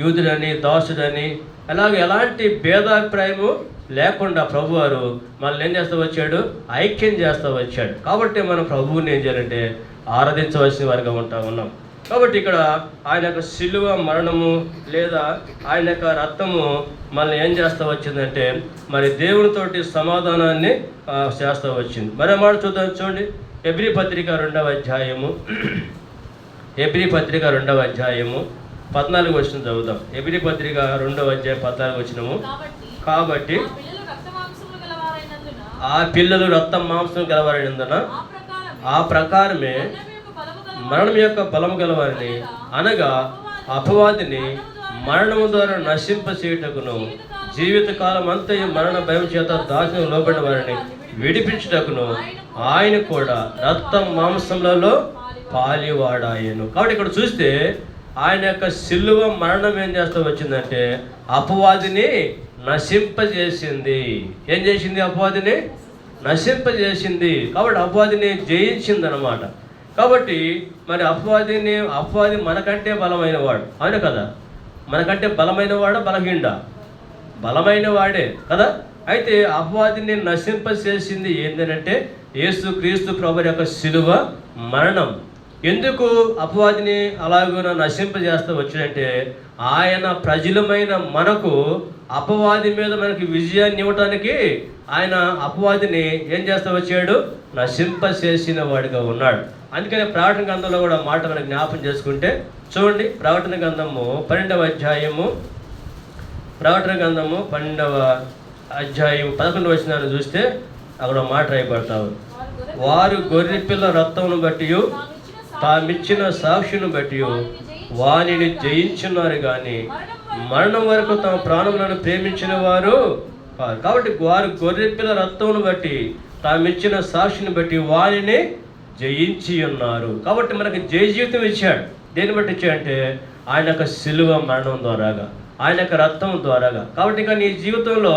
యూదుడని దాసుడని అలాగే ఎలాంటి భేదాభిప్రాయము లేకుండా ప్రభువారు మనల్ని ఏం చేస్తూ వచ్చాడు? ఐక్యం చేస్తూ వచ్చాడు. కాబట్టి మనం ప్రభువుని ఏం చేయాలంటే ఆరాధించవలసిన వారిగా ఉన్నాం. కాబట్టి ఇక్కడ ఆయన యొక్క శిలువ మరణము లేదా ఆయన యొక్క రక్తము మనల్ని ఏం చేస్తూ వచ్చిందంటే మరి దేవునితోటి సమాధానాన్ని చేస్తూ వచ్చింది. మరో మాట చూద్దాం, చూడండి. హెబ్రీ పత్రిక 2వ అధ్యాయము 14వ వచనం చదువుదాం. హెబ్రీ పత్రిక 2వ అధ్యాయం 14వ వచనము. కాబట్టి ఆ పిల్లలు రక్తం మాంసం గలవారైనందున ఆ ప్రకారమే మరణం యొక్క బలము గలవారిని, అనగా అపవాదిని మరణము ద్వారా నశింపచేయుటకును జీవితకాలం అంతయు మరణ భయం చేత దాస్యం లోబడిన వారిని విడిపించుటకును ఆయన కూడా రక్తం మాంసములలో పాలివాడాయను. కాబట్టి ఇక్కడ చూస్తే ఆయన యొక్క సిలువ మరణం ఏం చేస్తూ వచ్చిందంటే అపవాదిని నశింపజేసింది. ఏం చేసింది? అపవాదిని నశింపజేసింది. కాబట్టి అపవాదిని జయించింది అన్నమాట. కాబట్టి మరి అపవాది మనకంటే బలమైన వాడు, అవును కదా? మనకంటే బలమైన వాడా బలహీనుడా? బలమైన వాడే కదా. అయితే అపవాదిని నశింపజేసింది ఏంటంటే యేసుక్రీస్తు ప్రభువు యొక్క శిలువ మరణం. ఎందుకు అపవాదిని అలాగున నశింపజేస్తూ వచ్చిందంటే ఆయన ప్రజలమైన మనకు అపవాది మీద మనకి విజయాన్ని ఇవ్వటానికి ఆయన అపవాదిని ఏం చేస్తూ వచ్చాడు? నశింపజేసిన వాడిగా ఉన్నాడు. అందుకనే ప్రకటన గ్రంథంలో కూడా మాట మనకు జ్ఞాపం చేసుకుంటే చూడండి. ప్రకటన గ్రంథము 12వ అధ్యాయము 11వ వచనాన్ని చూస్తే అక్కడ మాట రాయబడతావు. వారు గొర్రెపిల్ల రక్తమును బట్టి తామిచ్చిన సాక్షిని బట్టి వారిని జయించున్నారు కానీ మరణం వరకు తమ ప్రాణములను ప్రేమించిన వారు కాదు. కాబట్టి వారు గొర్రెపిల్ల రక్తమును బట్టి తామిచ్చిన సాక్షిని బట్టి వారిని జయించి ఉన్నారు. కాబట్టి మనకి జయ జీవితం ఇచ్చాడు. దేన్ని బట్టి ఇచ్చాడంటే ఆయన యొక్క శిలువ మరణం ద్వారాగా, ఆయన యొక్క రక్తం ద్వారాగా. కాబట్టి ఇక నీ జీవితంలో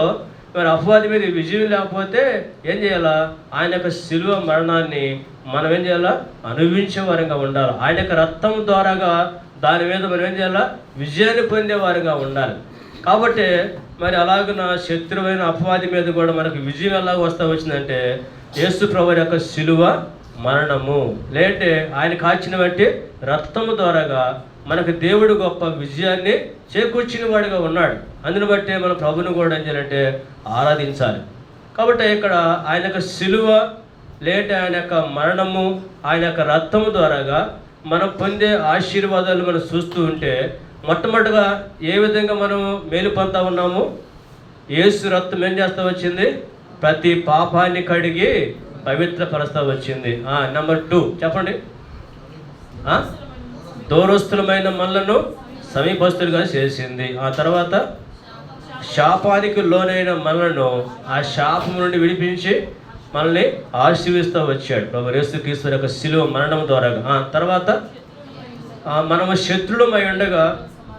మరి అపవాది మీద విజయం లేకపోతే ఏం చేయాలా? ఆయన యొక్క శిలువ మరణాన్ని మనం ఏం చేయాలా? అనుభవించే వారంగా ఉండాలి. ఆయన యొక్క రక్తం ద్వారాగా దాని మీద మనం ఏం చేయాలా? విజయాన్ని పొందే వారంగా ఉండాలి. కాబట్టి మరి అలాగున శత్రువైన అపవాది మీద కూడా మనకు విజయం ఎలాగ వస్తూ వచ్చిందంటే యేసు ప్రభువు యొక్క శిలువ మరణము, లేదంటే ఆయన కాచిన బట్టి రక్తము ద్వారాగా మనకు దేవుడు గొప్ప విజయాన్ని చేకూర్చిన వాడిగా ఉన్నాడు. అందుని బట్టి మన ప్రభుని కూడా ఏం చేయాలంటే ఆరాధించాలి. కాబట్టి ఇక్కడ ఆయన యొక్క శిలువ లేదంటే ఆయన యొక్క మరణము, ఆయన యొక్క రక్తము ద్వారాగా మనం పొందే ఆశీర్వాదాలు మనం చూస్తూ ఉంటే మొట్టమొదటిగా ఏ విధంగా మనం మేలు పొందుతా ఉన్నాము? యేసు రక్తం ఏం చేస్తూ వచ్చింది? ప్రతి పాపాన్ని కడిగి పవిత్రపరుస్తూ వచ్చింది. నెంబర్ 2 చెప్పండి. దూరస్తులమైన మనలను సమీపస్తులుగా చేసింది. ఆ తర్వాత శాపానికి లోనైన మనలను ఆ శాపం నుండి విడిపించి మనల్ని ఆశీర్వదిస్తూ వచ్చాడు ప్రభు యేసుక్రీస్తు యొక్క శిలువ మరణం ద్వారా. తర్వాత మనము శత్రులమై ఉండగా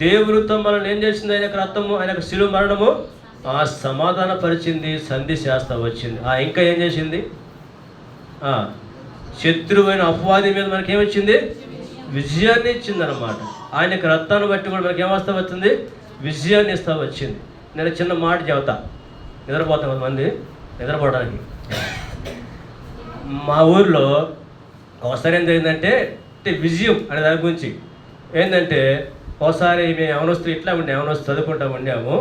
దేవునితో మనల్ని ఏం చేసింది? ఆయన యొక్క రక్తము, ఆయన యొక్క శిలువ మరణము సమాధాన పరిచింది, సంధి చేస్తూ వచ్చింది. ఇంకా ఏం చేసింది? శత్రువైన అపవాది మీద మనకి ఏమొచ్చింది? విజయాన్ని ఇచ్చింది అనమాట. ఆయన యొక్క రక్తాన్ని బట్టి కూడా మనకి ఏమొస్తా వచ్చింది? విజయాన్ని ఇస్తూ వచ్చింది. నేను చిన్న మాట చెబుతా, నిద్రపోతాం కొంతమంది నిద్రపోవడానికి. మా ఊర్లో ఒకసారి ఏం జరిగిందంటే విజయం అనే దాని గురించి ఏంటంటే ఒకసారి మేము యవనస్తులు ఇట్లా యవనస్తు చదువుకుంటూ ఉండాము.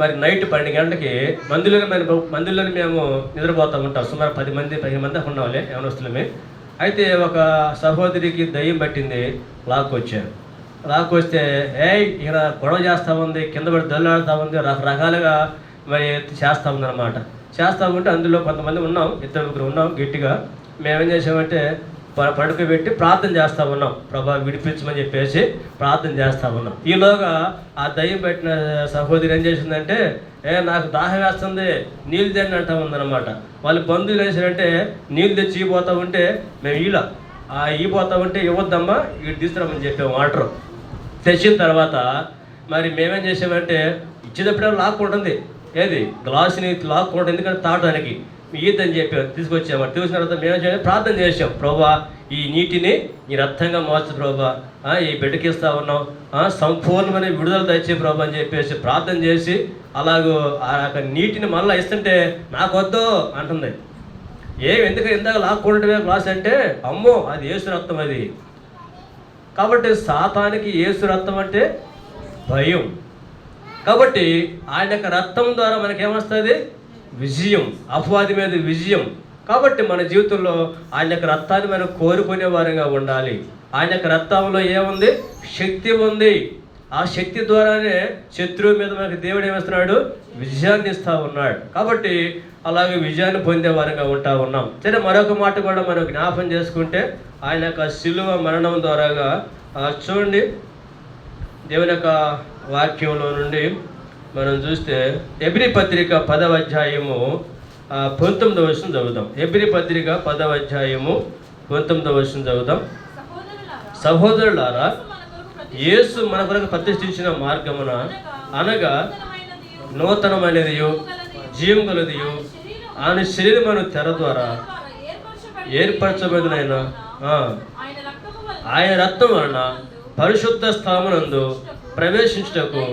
మరి నైట్ 12 గంటలకి మందులోనే మేము నిద్రపోతూ ఉంటాం. సుమారు 10 మంది ఉన్నాంలే యవనస్తులమే. అయితే ఒక సహోదరికి దయ్యం పట్టింది, లాక్కొస్తే ఇక్కడ గొడవ చేస్తూ ఉంది, కింద పడి దొల్లాడుతూ ఉంది, రకరకాలుగా మరి చేస్తూ ఉందన్నమాట. చేస్తూ ఉంటే అందులో కొంతమంది ఉన్నాం, 2-3 ఉన్నాం. గట్టిగా మేమేం చేసామంటే పడుకోబెట్టి ప్రార్థన చేస్తూ ఉన్నాం, ప్రభా విడిపించమని చెప్పేసి ప్రార్థన చేస్తూ ఉన్నాం. ఈలోగా ఆ దయ్యం పెట్టిన సహోదరి ఏం చేసిందంటే నాకు దాహం వేస్తుంది, నీళ్ళు తెండి అంటూ ఉందన్నమాట. వాళ్ళ బంధువులు వేసారంటే నీళ్ళు తెచ్చి ఇపోతూ ఉంటే మేము ఈపోతూ ఉంటే ఇవ్వద్దమ్మా, ఇటు తీసుకురామని చెప్పాము. వాటర్ తెచ్చిన తర్వాత మరి మేమేం చేసామంటే ఇచ్చేటప్పుడే లాక్కుంటుంది, ఏది గ్లాసుని లాక్కుంటుంది, ఎందుకంటే తాగడానికి ఈతని చెప్పి తీసుకొచ్చాము. చూసిన తర్వాత మేము ప్రార్థన చేసాం, ప్రభా ఈ నీటిని నీ రక్తంగా మార్చు ప్రభా, ఈ బిడ్డకి ఇస్తా ఉన్నాం, సంపూర్ణమైన విడుదల తెచ్చే ప్రభా అని చెప్పేసి ప్రార్థన చేసి అలాగూ ఆ నీటిని మళ్ళీ ఇస్తుంటే నాకు వద్దు అంటుంది. ఎందుకు ఇందాక లాక్కుంటే గ్లాస్ అంటే అమ్మో అది యేసు రక్తం, అది కాబట్టి సాతానికి యేసు రక్తం అంటే భయం. కాబట్టి ఆయన యొక్క రక్తం ద్వారా మనకేమొస్తుంది? విజయం, అపవాది మీద విజయం. కాబట్టి మన జీవితంలో ఆయన యొక్క రక్తాన్ని మనం కోరుకునే వారంగా ఉండాలి. ఆయన యొక్క రక్తంలో ఏముంది? శక్తి ఉంది. ఆ శక్తి ద్వారానే శత్రువు మీద మనకి దేవుడు ఏమిస్తున్నాడు? విజయాన్ని ఇస్తూ ఉన్నాడు. కాబట్టి అలాగే విజయాన్ని పొందే వారంగా ఉంటా ఉన్నాం. సరే, మరొక మాట కూడా మనం జ్ఞాపం చేసుకుంటే ఆయన యొక్క శిలువ మరణం ద్వారాగా చూడండి, దేవుని యొక్క వాక్యంలో నుండి మనం చూస్తే హెబ్రీ పత్రిక 10వ అధ్యాయము 19వ వచనం చదువుదాం. హెబ్రీ పత్రిక 10వ అధ్యాయము 19వ వచనం చదువుదాం. సహోదరులారా, యేసు మన కొరకు ప్రతిష్ఠించిన మార్గమున అనగా నూతనమైనదియు జీవం గలదియు ఆయన శరీరమును తెర ద్వారా ఏర్పరచబడిన ఆయన రక్తం వలన పరిశుద్ధ స్థలమునందు ప్రవేశించుటకు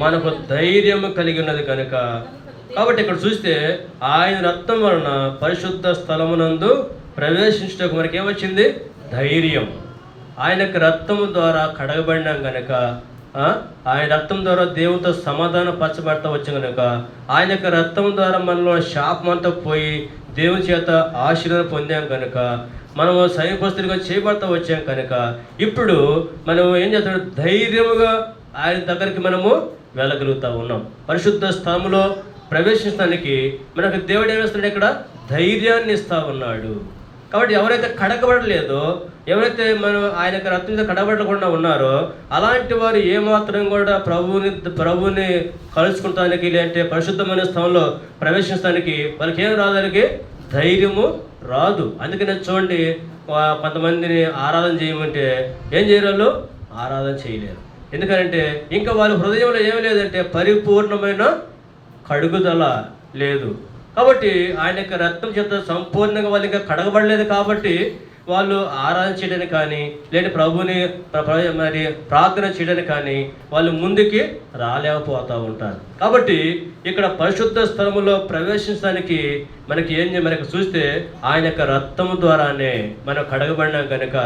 మనకు ధైర్యము కలిగి ఉన్నది కనుక. కాబట్టి ఇక్కడ చూస్తే ఆయన రక్తం వలన పరిశుద్ధ స్థలమునందు ప్రవేశించుటకు మనకి ఏమొచ్చింది? ధైర్యం. ఆయన యొక్క రక్తము ద్వారా కడగబడినాం కనుక, ఆయన రక్తం ద్వారా దేవునితో సమాధానం పరచబడతా వచ్చాం కనుక, ఆయన యొక్క రక్తం ద్వారా మనలో శాపం అంతా పోయి దేవుని చేత ఆశీర్వాదం పొందాం కనుక, మనము సైనికులుగా చేయబడతా వచ్చాం కనుక, ఇప్పుడు మనం ఏం చేస్తాం? ధైర్యముగా ఆయన దగ్గరికి మనము వెళ్ళగలుగుతా ఉన్నాం. పరిశుద్ధ స్థలంలో ప్రవేశించడానికి మనకు దేవుడు ఏమిస్తున్నాడు? ఇక్కడ ధైర్యాన్ని ఇస్తా ఉన్నాడు. కాబట్టి ఎవరైతే కడగబడలేదో, ఎవరైతే మనం ఆయన యొక్క రక్తంతో కడగబడకుండా ఉన్నారో, అలాంటి వారు ఏమాత్రం కూడా ప్రభువుని కలుసుకుంటానికి, లేదంటే పరిశుద్ధమైన స్థలంలో ప్రవేశించడానికి వాళ్ళకి ఏం రాదానికి? ధైర్యము రాదు. అందుకనే చూడండి, కొంతమందిని ఆరాధన చేయమంటే ఏం చేయరు? ఆరాధన చేయలేరు. ఎందుకంటే ఇంకా వాళ్ళ హృదయంలో ఏమి లేదంటే పరిపూర్ణమైన కడుగుదల లేదు. కాబట్టి ఆయన యొక్క రక్తం చేత సంపూర్ణంగా వాళ్ళు ఇంకా కడగబడలేదు. కాబట్టి వాళ్ళు ఆరాధన చేయడానికి కానీ, లేదా ప్రభుని మరి ప్రార్థన చేయడానికి కానీ వాళ్ళు ముందుకి రాలేకపోతూ ఉంటారు. కాబట్టి ఇక్కడ పరిశుద్ధ స్థలములో ప్రవేశించడానికి మనకి చూస్తే ఆయన యొక్క రక్తము ద్వారానే మనం కడగబడినాం కనుక,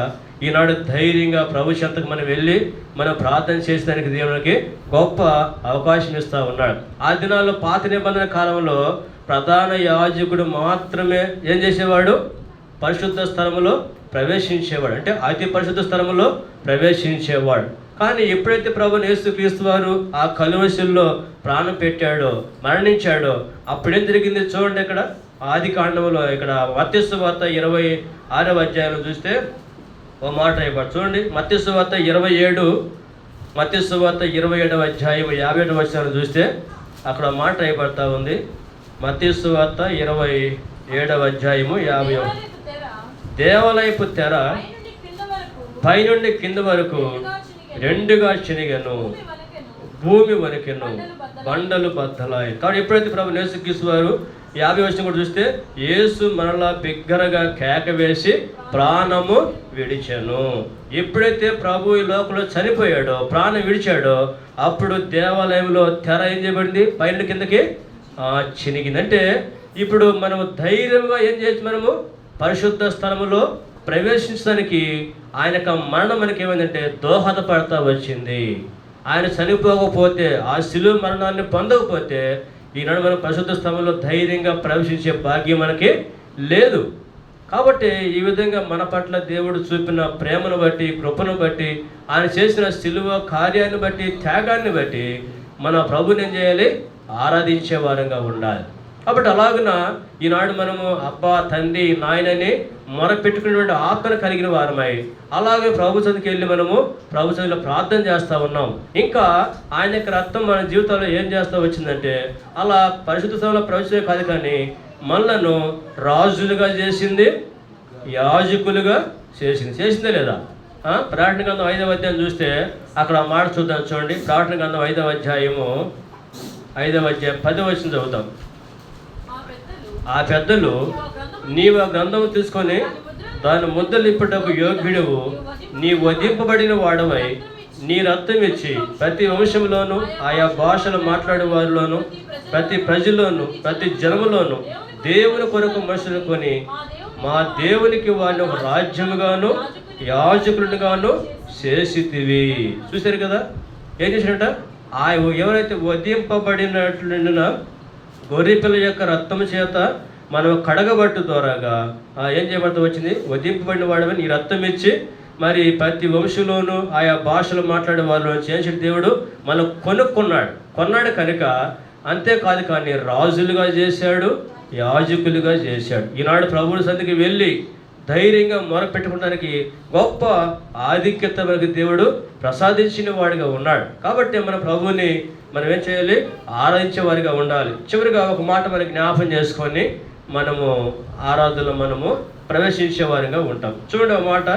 ఈనాడు ధైర్యంగా ప్రభు చెంతకు మనం వెళ్ళి మనం ప్రార్థన చేసేదానికి దేవునికి గొప్ప అవకాశం ఇస్తూ ఉన్నాడు. ఆ దినాల్లో పాత నిబంధన కాలంలో ప్రధాన యాజకుడు మాత్రమే ఏం చేసేవాడు? పరిశుద్ధ స్థలములో ప్రవేశించేవాడు, అంటే అతి పరిశుద్ధ స్థలములో ప్రవేశించేవాడు. కానీ ఎప్పుడైతే ప్రభువు యేసుక్రీస్తు వారు ఆ కలువశిల్లో ప్రాణం పెట్టాడో, మరణించాడో, అప్పుడేం జరిగింది చూడండి. ఇక్కడ ఆది కాండములో ఇక్కడ మత్తయి సువార్త 26వ అధ్యాయంలో చూస్తే ఓ మాట అయిపోయి చూడండి. మత్తయి సువార్త 27వ అధ్యాయం 57వ వచనం చూస్తే అక్కడ మాట అయిపడతా ఉంది. మత్తయి సువార్త 27వ అధ్యాయము 50. దేవాలయపు తెర పైనుండి కింద వరకు రెండుగా చినిగెను, భూమి వణకెను, బండలు బద్దలాయి. కాబట్టి ఎప్పుడైతే ప్రభు యేసుక్రీస్తు వారు 50వ వచనం కూడా చూస్తే యేసు మరలా బిగ్గరగా కేక వేసి ప్రాణము విడిచెను. ఎప్పుడైతే ప్రభు ఈ లోకంలో చనిపోయాడో, ప్రాణం విడిచాడో, అప్పుడు దేవాలయంలో తెర ఏం చేయబడింది? పైన కిందకి చినిగింది. అంటే ఇప్పుడు మనము ధైర్యంగా ఏం చేయొచ్చు? మనము పరిశుద్ధ స్థలములో ప్రవేశించడానికి ఆయన యొక్క మరణం మనకి ఏమైందంటే దోహదపడతా వచ్చింది. ఆయన చనిపోకపోతే, ఆ శిలువ మరణాన్ని పొందకపోతే ఈనాడు మనం పరిశుద్ధ స్థలంలో ధైర్యంగా ప్రవేశించే భాగ్యం మనకి లేదు. కాబట్టి ఈ విధంగా మన పట్ల దేవుడు చూపిన ప్రేమను బట్టి, కృపను బట్టి, ఆయన చేసిన శిలువ కార్యాన్ని బట్టి, త్యాగాన్ని బట్టి మన ప్రభుని ఏం చేయాలి? ఆరాధించే వారంగా ఉండాలి. కాబట్టి అలాగున ఈనాడు మనము అబ్బా, తండ్రి, నాయనని మొరపెట్టుకునేటువంటి ఆత్మను కలిగిన వారమై అలాగే ప్రభు సన్నిధికి వెళ్ళి మనము ప్రభు సన్నిధిలో ప్రార్థన చేస్తూ ఉన్నాం. ఇంకా ఆయన యొక్క రక్తం మన జీవితంలో ఏం చేస్తూ వచ్చిందంటే, అలా పరిశుద్ధ స్థలంలో ప్రవేశమే కాదు, కానీ మనలను రాజులుగా చేసింది, యాజకులుగా చేసిందే లేదా? ప్రకటన గ్రంథం 5వ అధ్యాయం చూస్తే అక్కడ మాట చూద్దాం. చూడండి, ప్రకటన గ్రంథం 5వ అధ్యాయము 10వ వచనం చదువుతాం. ఆ పెద్దలు నీవు ఆ గ్రంథము తీసుకొని దాని ముద్దలు ఇప్పటకు యోగ్యుడవు, నీ వధింపబడిన వాడవై నీ రక్తం ఇచ్చి ప్రతి వంశంలోను, ఆయా భాషలు మాట్లాడే వారిలోను, ప్రతి ప్రజల్లోను, ప్రతి జనములోను దేవుని కొరకు మనుషులు కొని మా దేవునికి వారిని ఒక రాజ్యముగాను యాజకులుగాను చేసితివి. చూశారు కదా, ఏం చేశాడట? ఎవరైతే వధింపబడినట్లుండిన గొర్రెపిల్ల యొక్క రక్తము చేత మనం కడగబట్టు ద్వారాగా ఏం చేయబడుతూ వచ్చింది? వధింపబడిన వాడని ఈ రక్తం ఇచ్చి మరి ప్రతి వంశంలోనూ ఆయా భాషలు మాట్లాడే వాళ్ళు చేసిన దేవుడు మనం కొన్నాడు కనుక అంతేకాదు కానీ రాజులుగా చేశాడు, యాజకులుగా చేశాడు. ఈనాడు ప్రభువుని సన్నిధికి వెళ్ళి ధైర్యంగా మొరపెట్టుకోవడానికి గొప్ప ఆధిక్యత మనకి దేవుడు ప్రసాదించిన వాడిగా ఉన్నాడు. కాబట్టి మన ప్రభువుని మనం ఏం చేయాలి? ఆరాధించే వారిగా ఉండాలి. చివరిగా ఒక మాట మనకి జ్ఞాపం చేసుకొని మనము ఆరాధనలో మనము ప్రవేశించే వారిగా ఉంటాం. చూడండి ఒక మాట,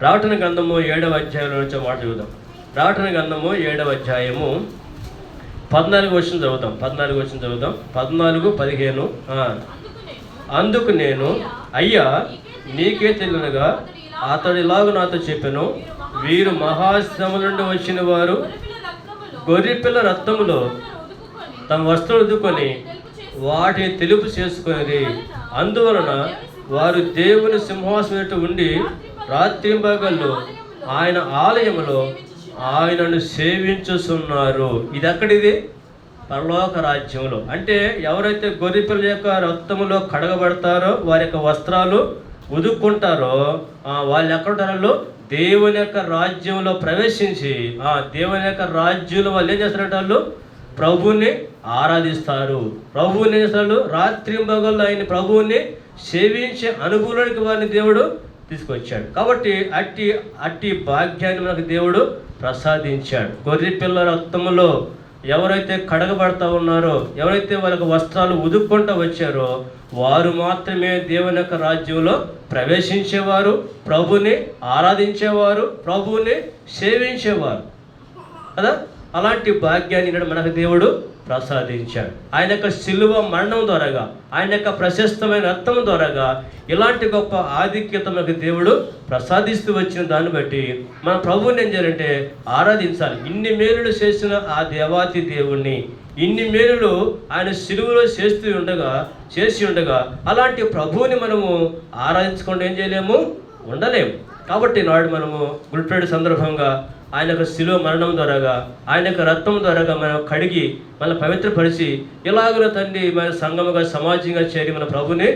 ప్రకటన గ్రంథము 7వ అధ్యాయంలో నుంచి మాట చూద్దాం. ప్రకటన గ్రంథము 7వ అధ్యాయము 14 వచనం చదువుతాం. 14:15. అందుకు నేను, అయ్యా నీకే తెలియనుగా అతడిలాగా నాతో చెప్పాను, వీరు మహాశ్రమ నుండి వచ్చిన వారు గొర్రెపిల్ల రక్తములో తమ వస్త్రాలు ఉదుకొని వాటిని తెలుపు చేసుకునేది. అందువలన వారు దేవుని సింహాసనం ఉండి రాత్రింబగళ్ళు ఆయన ఆలయంలో ఆయనను సేవించుతున్నారు. ఇది ఎక్కడిది? పరలోక రాజ్యంలో. అంటే ఎవరైతే గొర్రెపిల్ల యొక్క రక్తములో కడగబడతారో, వారి యొక్క వస్త్రాలు ఉదుక్కుంటారో వాళ్ళు ఎక్కడుంటారో? దేవుని యొక్క రాజ్యంలో ప్రవేశించి దేవుని యొక్క రాజ్యంలో వాళ్ళు ఏం చేస్తారంటే వాళ్ళు ప్రభువుని ఆరాధిస్తారు. ప్రభువుని ఏం చేస్తారు? రాత్రింబగళ్ళు ఆయన ప్రభువుని సేవించే అనుభవానికి వారిని దేవుడు తీసుకొచ్చాడు. కాబట్టి అట్టి భాగ్యాన్ని మనకు దేవుడు ప్రసాదించాడు. గొర్రెపిల్ల రక్తములో ఎవరైతే కడగబడతా ఉన్నారో, ఎవరైతే వాళ్ళకి వస్త్రాలు ఉదుక్కుంటూ వచ్చారో వారు మాత్రమే దేవుని యొక్క రాజ్యంలో ప్రవేశించేవారు, ప్రభుని ఆరాధించేవారు, ప్రభుని సేవించేవారు కదా. అలాంటి భాగ్యాన్ని మనకు దేవుడు ప్రసాదించాడు. ఆయన యొక్క శిలువ మరణం ద్వారాగా, ఆయన యొక్క ప్రశస్తమైన రక్తం ద్వారాగా ఇలాంటి గొప్ప ఆధిక్యత మనకు దేవుడు ప్రసాదిస్తూ వచ్చిన దాన్ని బట్టి మన ప్రభువుని ఏం చేయాలంటే ఆరాధించాలి. ఇన్ని మేలులు చేసిన ఆ దేవాతి దేవుణ్ణి, ఇన్ని మేలులు ఆయన శిలువలో చేసి ఉండగా అలాంటి ప్రభువుని మనము ఆరాధించకుండా ఏం చేయలేము, ఉండలేము. కాబట్టి నాడు మనము గుడ్ ఫ్రైడే సందర్భంగా ఆయన యొక్క శిలువ మరణం ద్వారాగా, ఆయన యొక్క రక్తం ద్వారాగా మనం కడిగి మన పవిత్రపరిచి ఇలాగ తండ్రి మన సంఘముగా సమాజంగా చేరి మన ప్రభుని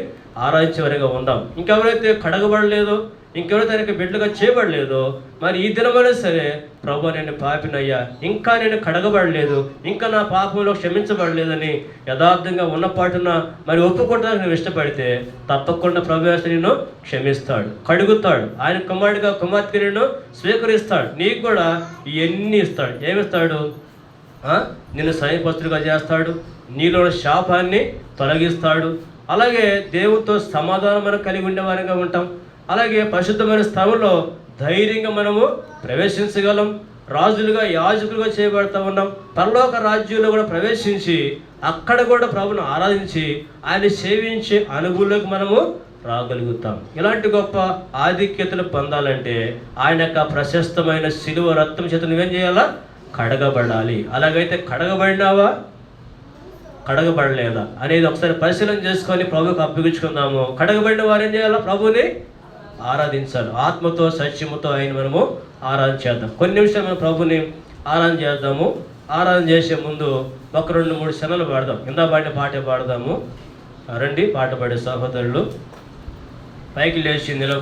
ఆరాధించే వారిగా ఉందాం. ఇంకెవరైతే కడగబడలేదో, ఇంకెవరైతే ఆయనకి బిడ్డలుగా చేయబడలేదో, మరి ఈ దినమైనా సరే ప్రభు నేను పాపినయ్యా, ఇంకా నేను కడగబడలేదు, ఇంకా నా పాపంలో క్షమించబడలేదని యథార్థంగా ఉన్నపాటున మరి ఒప్పుకోవడానికి నేను ఇష్టపడితే తప్పకుండా ప్రభు నిన్ను క్షమిస్తాడు, కడుగుతాడు. ఆయన కుమారుడిగా కుమార్తె నిన్ను స్వీకరిస్తాడు. నీకు కూడా ఇవన్నీ ఇస్తాడు. ఏమిస్తాడు? నిన్ను స్వయంపస్తులుగా చేస్తాడు, నీలో శాపాన్ని తొలగిస్తాడు. అలాగే దేవునితో సమాధానం మనం కలిగి ఉండేవారిగా ఉంటాం. అలాగే పరిశుద్ధమైన స్థలంలో ధైర్యంగా మనము ప్రవేశించగలం. రాజులుగా యాజకులుగా చేయబడతా ఉన్నాం. పరలోక రాజ్యంలో కూడా ప్రవేశించి అక్కడ కూడా ప్రభుని ఆరాధించి ఆయన సేవించే అనుభవంలోకి మనము రాగలుగుతాం. ఇలాంటి గొప్ప ఆధిక్యతలు పొందాలంటే ఆయన యొక్క ప్రశస్తమైన శిలువ రక్తం చేత నువ్వేం చేయాలా? కడగబడాలి. అలాగైతే కడగబడినావా, కడగబడలేదా అనేది ఒకసారి పరిశీలన చేసుకొని ప్రభువుకి అప్పగించుకుందాము. కడగబడిన వారు ఏం చేయాలా? ప్రభుని ఆరాధించాలి. ఆత్మతో సత్యముతో ఆయన మనము ఆరాధన చేద్దాం. కొన్ని నిమిషాలు మనం ప్రభుని ఆరాధన చేద్దాము. ఆరాధన చేసే ముందు 1-2-3 క్షణాలు పాడదాం. ఇందా పాడిన పాట పాడదాము. రండి, పాట పాడే సహోదరులు పైకి లేచి నిలబడి